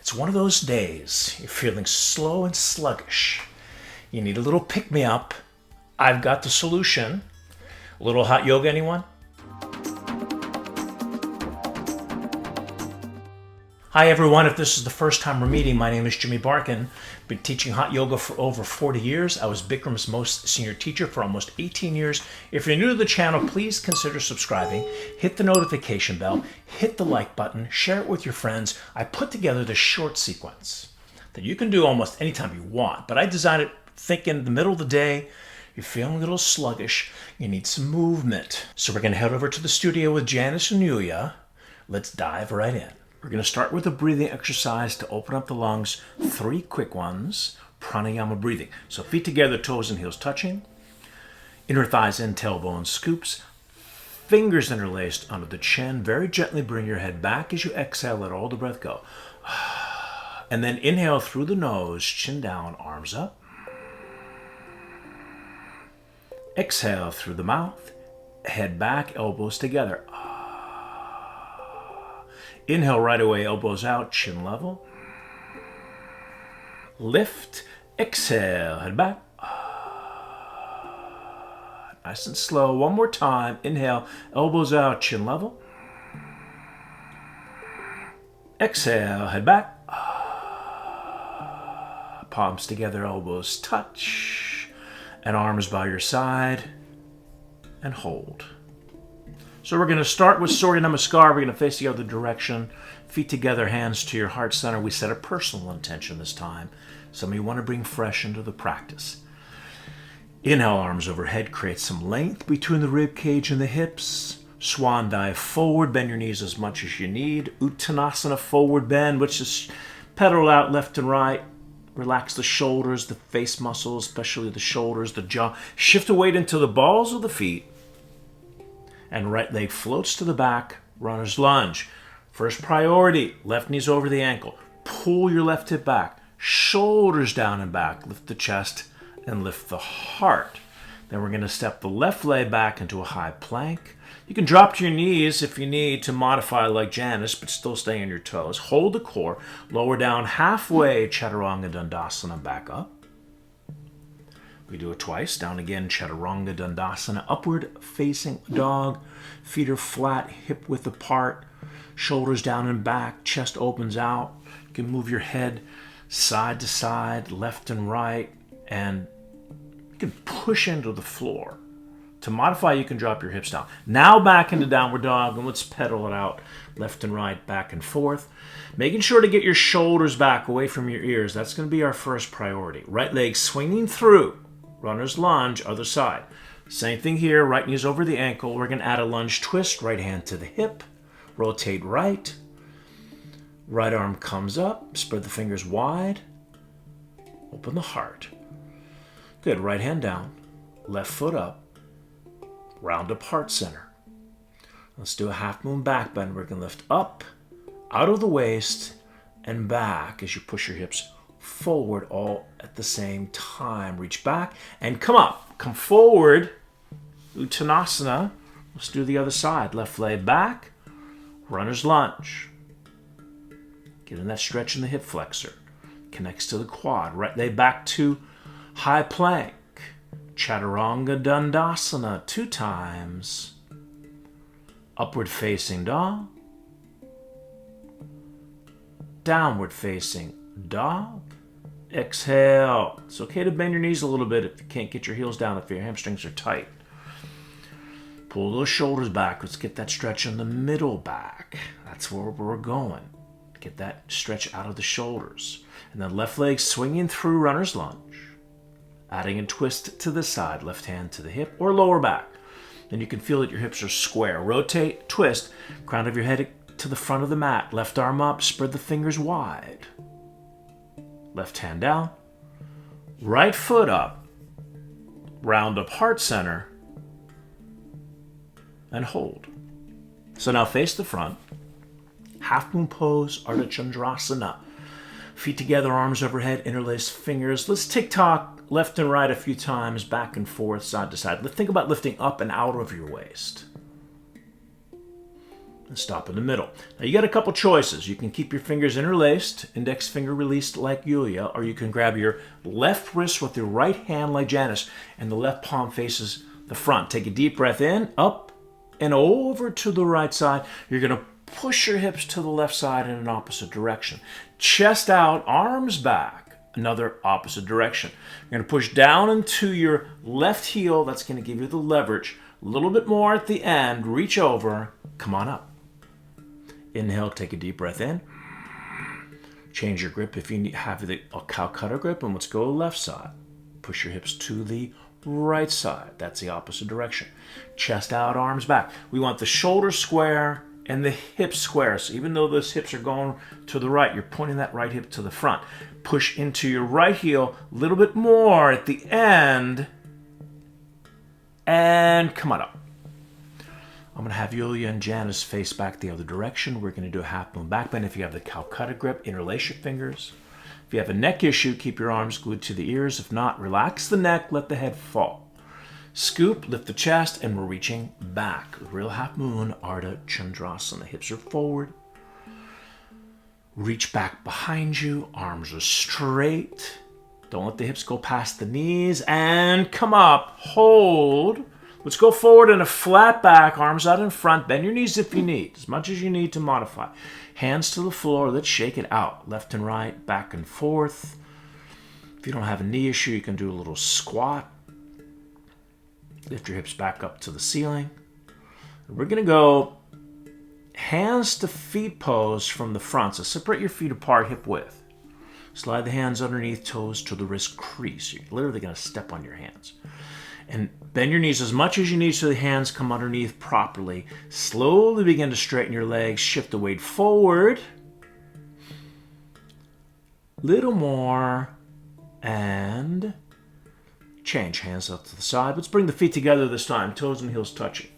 It's one of those days you're feeling slow and sluggish. You need a little pick-me-up. I've got the solution. A little hot yoga, anyone? Hi everyone, if this is the first time we're meeting, my name is Jimmy Barkan. Been teaching hot yoga for over 40 years. I was Bikram's most senior teacher for almost 18 years. If you're new to the channel, please consider subscribing. Hit the notification bell, hit the like button, share it with your friends. I put together this short sequence that you can do almost anytime you want, but I designed it thinking the middle of the day, you're feeling a little sluggish, you need some movement. So we're gonna head over to the studio with Janice Iuliia. Let's dive right in. We're going to start with a breathing exercise to open up the lungs. 3 quick ones. Pranayama breathing. So feet together, toes and heels touching. Inner thighs in, tailbone scoops. Fingers interlaced under the chin. Very gently bring your head back as you exhale. Let all the breath go. And then inhale through the nose, chin down, arms up. Exhale through the mouth. Head back, elbows together. Inhale right away, elbows out, chin level. Lift, exhale, head back. Nice and slow. One more time. Inhale, elbows out, chin level. Exhale, head back. Palms together, elbows touch. And arms by your side. And hold. So we're going to start with SURYA NAMASKAR. We're going to face the other direction. Feet together, hands to your heart center. We set a personal intention this time. Some of you want to bring fresh into the practice. Inhale, arms overhead. Create some length between the rib cage and the hips. Swan dive forward. Bend your knees as much as you need. Uttanasana, forward bend, which is pedal out left and right. Relax the shoulders, the face muscles, especially the shoulders, the jaw. Shift the weight into the balls of the feet. And right leg floats to the back, runner's lunge. First priority, left knee's over the ankle. Pull your left hip back, shoulders down and back. Lift the chest and lift the heart. Then we're going to step the left leg back into a high plank. You can drop to your knees if you need to modify like Janice, but still stay on your toes. Hold the core, lower down halfway, CHATURANGA DANDASANA, back up. We do it twice. Down again, CHATURANGA DANDASANA. Upward facing dog. Feet are flat, hip width apart. Shoulders down and back. Chest opens out. You can move your head side to side, left and right. And you can push into the floor. To modify, you can drop your hips down. Now back into downward dog. And let's pedal it out. Left and right, back and forth. Making sure to get your shoulders back away from your ears. That's going to be our first priority. Right leg swinging through. Runner's lunge, other side. Same thing here, right knee's over the ankle. We're going to add a lunge twist, right hand to the hip. Rotate right. Right arm comes up. Spread the fingers wide. Open the heart. Good, right hand down. Left foot up. Round up heart center. Let's do a half moon back bend. We're going to lift up, out of the waist, and back as you push your hips forward all at the same time. Reach back and come up. Come forward. Uttanasana. Let's do the other side. Left leg back. Runner's lunge. Get in that stretch in the hip flexor. Connects to the quad. Right leg back to high plank. CHATURANGA DANDASANA 2 times. Upward facing dog. Downward facing dog. Exhale. It's okay to bend your knees a little bit if you can't get your heels down, if your hamstrings are tight. Pull those shoulders back. Let's get that stretch in the middle back. That's where we're going. Get that stretch out of the shoulders. And then left leg swinging through runner's lunge. Adding a twist to the side. Left hand to the hip or lower back. Then you can feel that your hips are square. Rotate, twist. Crown of your head to the front of the mat. Left arm up. Spread the fingers wide. Left hand down, right foot up, round up heart center, and hold. So now face the front, half moon pose, ARDHA CHANDRASANA. Feet together, arms overhead, interlace fingers. Let's tick-tock left and right a few times, back and forth, side to side. Think about lifting up and out of your waist. and stop in the middle. Now you got a couple choices. You can keep your fingers interlaced, index finger released like Iuliia, or you can grab your left wrist with your right hand like Janice, and the left palm faces the front. Take a deep breath in, up and over to the right side. You're going to push your hips to the left side in an opposite direction. Chest out, arms back, another opposite direction. You're going to push down into your left heel. That's going to give you the leverage. A little bit more at the end. Reach over. Come on up. Inhale, take a deep breath in. Change your grip if you have a Calcutta grip, and let's go left side. Push your hips to the right side. That's the opposite direction. Chest out, arms back. We want the shoulders square and the hips square. So even though those hips are going to the right, you're pointing that right hip to the front. Push into your right heel a little bit more at the end. And come on up. I'm going to have Iuliia and Janice face back the other direction. We're going to do a half moon back bend. If you have the Calcutta grip, interlace your fingers. If you have a neck issue, keep your arms glued to the ears. If not, relax the neck, let the head fall. Scoop, lift the chest, and we're reaching back. Real half moon, ARDHA Chandrasana. Hips are forward. Reach back behind you. Arms are straight. Don't let the hips go past the knees. And come up. Hold. Let's go forward in a flat back, arms out in front. Bend your knees if you need, as much as you need to modify. Hands to the floor. Let's shake it out. Left and right, back and forth. If you don't have a knee issue, you can do a little squat. Lift your hips back up to the ceiling. We're going to go hands to feet pose from the front. So separate your feet apart, hip width. Slide the hands underneath, toes to the wrist crease. You're literally going to step on your hands. And bend your knees as much as you need so the hands come underneath properly. Slowly begin to straighten your legs. Shift the weight forward. Little more. And change. Hands up to the side. Let's bring the feet together this time. Toes and heels touching.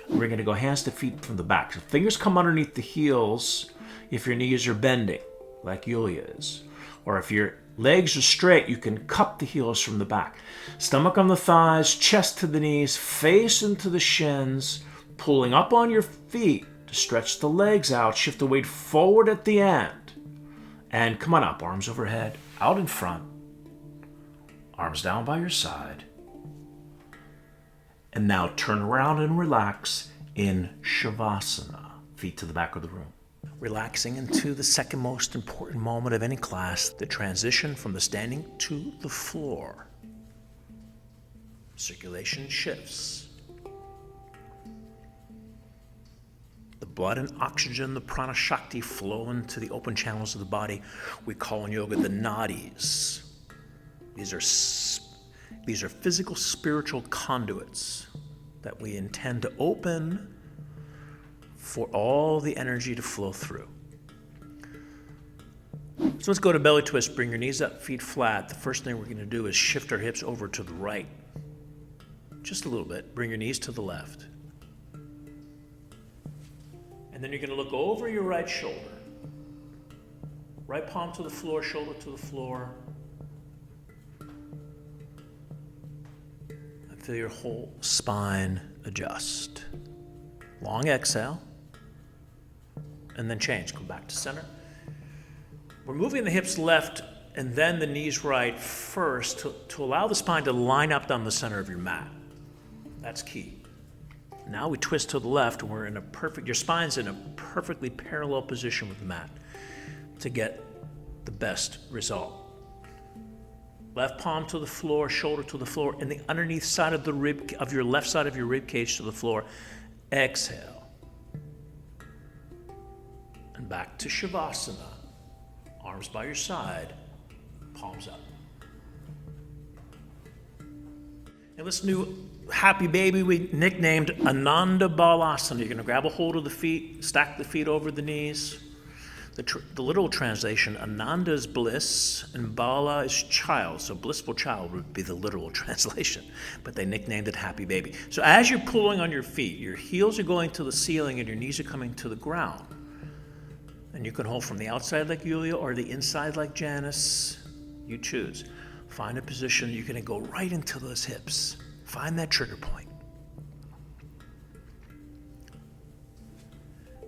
We're going to go hands to feet from the back. So fingers come underneath the heels if your knees are bending, like Iuliia is. Or if your legs are straight, you can cup the heels from the back. Stomach on the thighs, chest to the knees, face into the shins, pulling up on your feet to stretch the legs out. Shift the weight forward at the end. And come on up, arms overhead, out in front, arms down by your side. And now turn around and relax in Shavasana, feet to the back of the room. Relaxing into the second most important moment of any class, the transition from the standing to the floor. Circulation shifts. The blood and oxygen, the prana shakti flow into the open channels of the body. We call in yoga the nadis. These are physical, spiritual conduits that we intend to open for all the energy to flow through. So let's go to belly twist. Bring your knees up, feet flat. The first thing we're going to do is shift our hips over to the right. Just a little bit. Bring your knees to the left. And then you're going to look over your right shoulder. Right palm to the floor, shoulder to the floor. And feel your whole spine adjust. Long exhale. And then change. Go back to center. We're moving the hips left and then the knees right first to allow the spine to line up down the center of your mat. That's key. Now we twist to the left and your spine's in a perfectly parallel position with the mat to get the best result. Left palm to the floor, shoulder to the floor, and the underneath side of your left side of your rib cage to the floor. Exhale. And back to Shavasana. Arms by your side, palms up. And this new happy baby we nicknamed ANANDA BALASANA. You're going to grab a hold of the feet, stack the feet over the knees. The literal translation, Ananda is bliss and Bala is child. So blissful child would be the literal translation, but they nicknamed it happy baby. So as you're pulling on your feet, your heels are going to the ceiling and your knees are coming to the ground. And you can hold from the outside like Iuliia or the inside like Janice. You choose. Find a position. You're going to go right into those hips. Find that trigger point.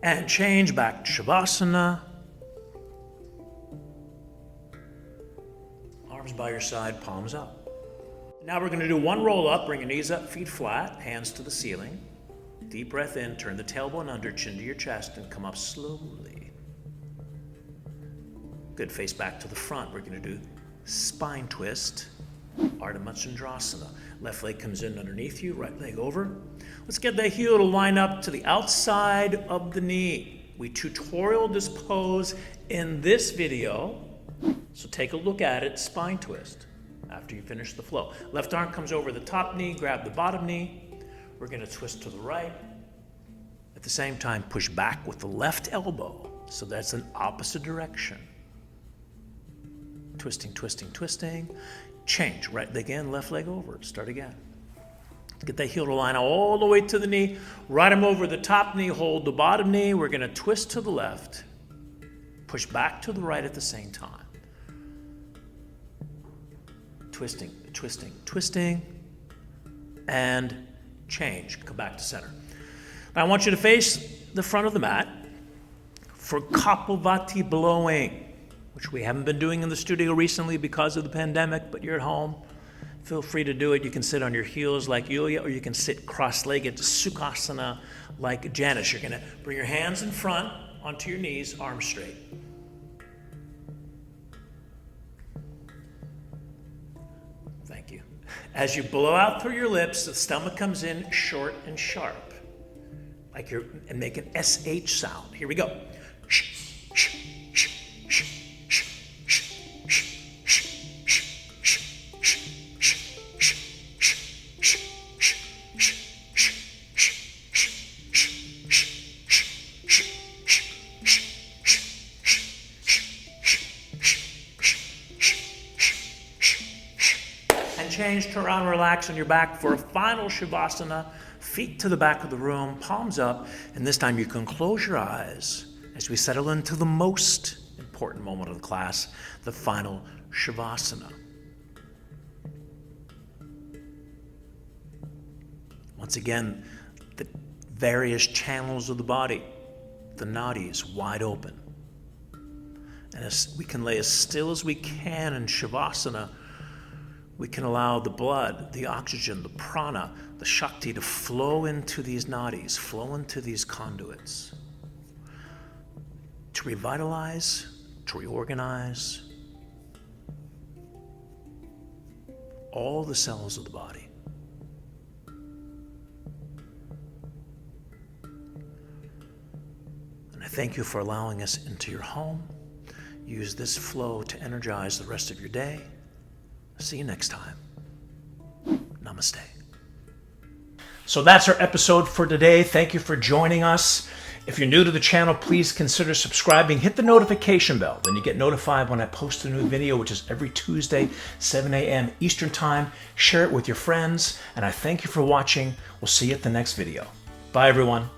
And change back to Shavasana. Arms by your side, palms up. Now we're going to do one roll up, bring your knees up, feet flat, hands to the ceiling. Deep breath in, turn the tailbone under, chin to your chest, and come up slowly. Good, face back to the front. We're going to do spine twist, ARDHA Chandrasana. Left leg comes in underneath you, right leg over. Let's get that heel to line up to the outside of the knee. We tutorial this pose in this video, so take a look at it, spine twist, after you finish the flow. Left arm comes over the top knee, grab the bottom knee. We're going to twist to the right. At the same time, push back with the left elbow, so that's an opposite direction. Twisting, twisting, twisting. Change, right leg in, left leg over. Start again. Get that heel to line all the way to the knee. Right arm over the top knee, hold the bottom knee. We're going to twist to the left. Push back to the right at the same time. Twisting, twisting, twisting. And change. Come back to center. Now I want you to face the front of the mat for KAPALBHATI blowing, which we haven't been doing in the studio recently because of the pandemic, but you're at home. Feel free to do it. You can sit on your heels like Iuliia, or you can sit cross-legged, Sukhasana like Janice. You're going to bring your hands in front onto your knees, arms straight. Thank you. As you blow out through your lips, the stomach comes in short and sharp, like you're and make an SH sound. Here we go. Change, turn around, relax on your back for a final Shavasana. Feet to the back of the room, palms up, and this time you can close your eyes as we settle into the most important moment of the class, the final Shavasana. Once again, the various channels of the body, the nadis wide open. And as we can lay as still as we can in Shavasana, we can allow the blood, the oxygen, the prana, the shakti to flow into these nadis, flow into these conduits, to revitalize, to reorganize all the cells of the body. And I thank you for allowing us into your home. Use this flow to energize the rest of your day. See you next time. Namaste. So that's our episode for today. Thank you for joining us. If you're new to the channel, please consider subscribing. Hit the notification bell. Then you get notified when I post a new video, which is every Tuesday, 7 a.m. Eastern Time. Share it with your friends. And I thank you for watching. We'll see you at the next video. Bye, everyone.